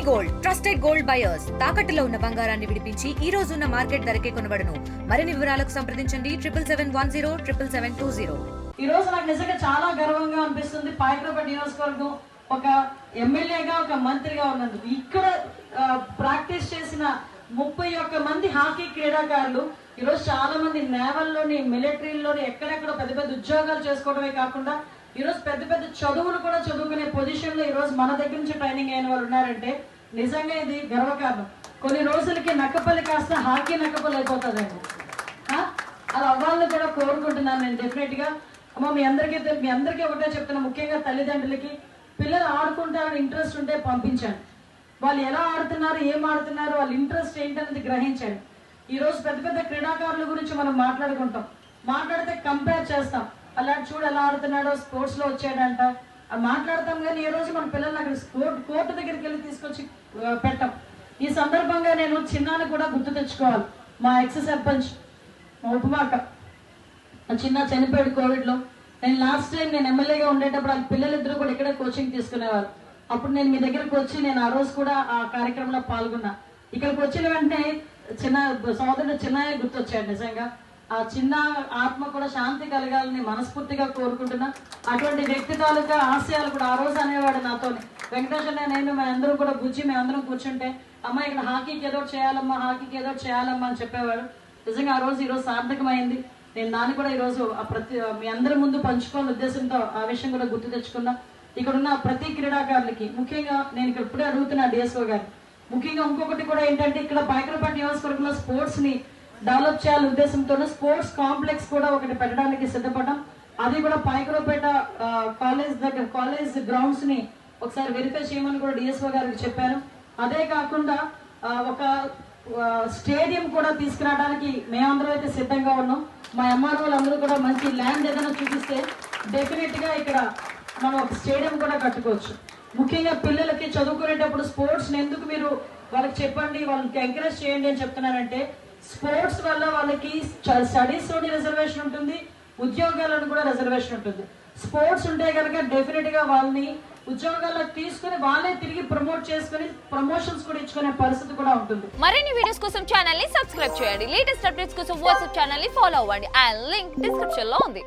Gold trusted gold buyers తాకట్టులో ఉన్న బంగారాన్ని విడిపించి ఈ రోజు ఉన్న మార్కెట్ ధరకే కొనబడును. మరిన్ని వివరాలకు సంప్రదించండి 7771077720. ఈ రోజు నాకు నిజంగా చాలా గర్వంగా అనిపిస్తుంది. పాయకరావుపేట నియోజకవర్గం ఒక ఎమ్మెల్యేగా ఒక మంత్రిగా ఉన్నందుకు. ఇక్కడ ప్రాక్టీస్ చేసిన 31 మంది హాకీ క్రీడాకారులు ఈరోజు చాలా మంది నేవల్లోని మిలిటరీలోని ఎక్కడెక్కడ పెద్ద పెద్ద ఉద్యోగాలు చేసుకోవడమే కాకుండా ఈరోజు పెద్ద పెద్ద చదువులు కూడా చదువుకునే పొజిషన్ లో ఈరోజు మన దగ్గర నుంచి ట్రైనింగ్ అయిన వాళ్ళు ఉన్నారంటే నిజంగా ఇది గర్వకారణం. కొన్ని రోజులకి నక్కపల్లి కాస్త హాకీ నక్కపల్లి అయిపోతుందండి. అలా అవ్వాలని కూడా కోరుకుంటున్నాను నేను డెఫినెట్ గా. అమ్మ మీ అందరికీ ఒకటే చెప్తున్నా, ముఖ్యంగా తల్లిదండ్రులకి పిల్లలు ఆడుకుంటారని ఇంట్రెస్ట్ ఉంటే పంపించండి. వాళ్ళు ఎలా ఆడుతున్నారు, ఏం ఆడుతున్నారు, వాళ్ళ ఇంట్రెస్ట్ ఏంటనేది గ్రహించండి. ఈ రోజు పెద్ద పెద్ద క్రీడాకారుల గురించి మనం మాట్లాడితే కంపేర్ చేస్తాం. అలాంటి చూడు ఎలా ఆడుతున్నాడో, స్పోర్ట్స్ లో వచ్చాడంట మాట్లాడతాం. కానీ ఈ రోజు మన పిల్లల్ని అక్కడ కోర్టు దగ్గరికి వెళ్ళి తీసుకొచ్చి పెట్టాం. ఈ సందర్భంగా నేను చిన్నాన్ని కూడా గుర్తు తెచ్చుకోవాలి. మా ఎక్స్ సర్పంచ్ మా ఉపమాక చిన్న చనిపోయాడు కోవిడ్ లో. నేను లాస్ట్ టైం నేను ఎమ్మెల్యేగా ఉండేటప్పుడు వాళ్ళ పిల్లలిద్దరూ కూడా ఇక్కడే కోచింగ్ తీసుకునేవారు. అప్పుడు నేను మీ దగ్గరకు వచ్చి నేను ఆ రోజు కూడా ఆ కార్యక్రమంలో పాల్గొన్నా. ఇక్కడికి వచ్చిన వెంటనే సోదరుడు చిన్నయ్య గుర్తొచ్చాడు. నిజంగా ఆ చిన్న ఆత్మ కూడా శాంతి కలగాలని మనస్ఫూర్తిగా కోరుకుంటున్నా. అటువంటి వ్యక్తి తాలూకా ఆశయాలు కూడా ఆ రోజు అనేవాడు నాతోనే. వెంకటేశ్వర నేను మేమందరం కూడా మేమందరం కూర్చుంటే అమ్మ ఇక్కడ హాకీకి ఏదో చేయాలమ్మా అని చెప్పేవాడు. నిజంగా ఆ రోజు ఈరోజు సార్థకమైంది. నేను దాన్ని కూడా ఈరోజు మీ అందరి ముందు పంచుకోవాలని ఉద్దేశంతో ఆ విషయం కూడా గుర్తు తెచ్చుకున్నా. ఇక్కడ ఉన్న ప్రతి క్రీడాకారులకి ముఖ్యంగా నేను ఇక్కడ ఇప్పుడే అడుగుతున్నా డిఎస్ఓ గారు, ముఖ్యంగా ఇంకొకటి కూడా ఏంటంటే ఇక్కడ పాయకరావుపేట నియోజకవర్గంలో స్పోర్ట్స్ ని డెవలప్ చేయాలనే ఉద్దేశంతో స్పోర్ట్స్ కాంప్లెక్స్ కూడా ఒకటి పెట్టడానికి సిద్ధపడ్డాం. అది కూడా పాయకరావుపేట కాలేజ్ గ్రౌండ్స్ ని ఒకసారి వెరిఫై చేయమని కూడా డిఎస్ఓ గారికి చెప్పాను. అదే కాకుండా ఒక స్టేడియం కూడా తీసుకురావడానికి మేమందరం అయితే సిద్ధంగా ఉన్నాం. మా ఎంఆర్ఓలు అందరూ కూడా మంచి ల్యాండ్ ఏదైనా చూపిస్తే డెఫినెట్ గా ఇక్కడ మనం ఒక స్టేడియం కూడా కట్టుకోవచ్చు. ముఖ్యంగా పిల్లలకి చదువుకునేటప్పుడు స్పోర్ట్స్ ఎందుకు మీరు వాళ్ళకి చెప్పండి, వాళ్ళకి ఎంకరేజ్ చేయండి అని చెప్తున్నానంటే స్పోర్ట్స్ వల్ల వాళ్ళకి స్టడీస్ లోని రిజర్వేషన్ ఉంటుంది, ఉద్యోగాలను కూడా రిజర్వేషన్ ఉంటుంది. స్పోర్ట్స్ ఉంటే కనుక డెఫినెట్ గా వాళ్ళని ఉద్యోగాలకు తీసుకుని వాళ్ళే తిరిగి ప్రమోట్ చేసుకుని ప్రమోషన్స్ కూడా ఇచ్చుకునే పరిస్థితి కూడా ఉంటుంది. మరిన్ని వీడియోస్ కోసం ఛానల్ ని సబ్స్క్రైబ్ చేయండి. లేటెస్ట్ అప్డేట్స్ కోసం వాట్సాప్ ఛానల్ ని ఫాలో అవ్వండి. ఆ లింక్ డిస్క్రిప్షన్ లో ఉంది.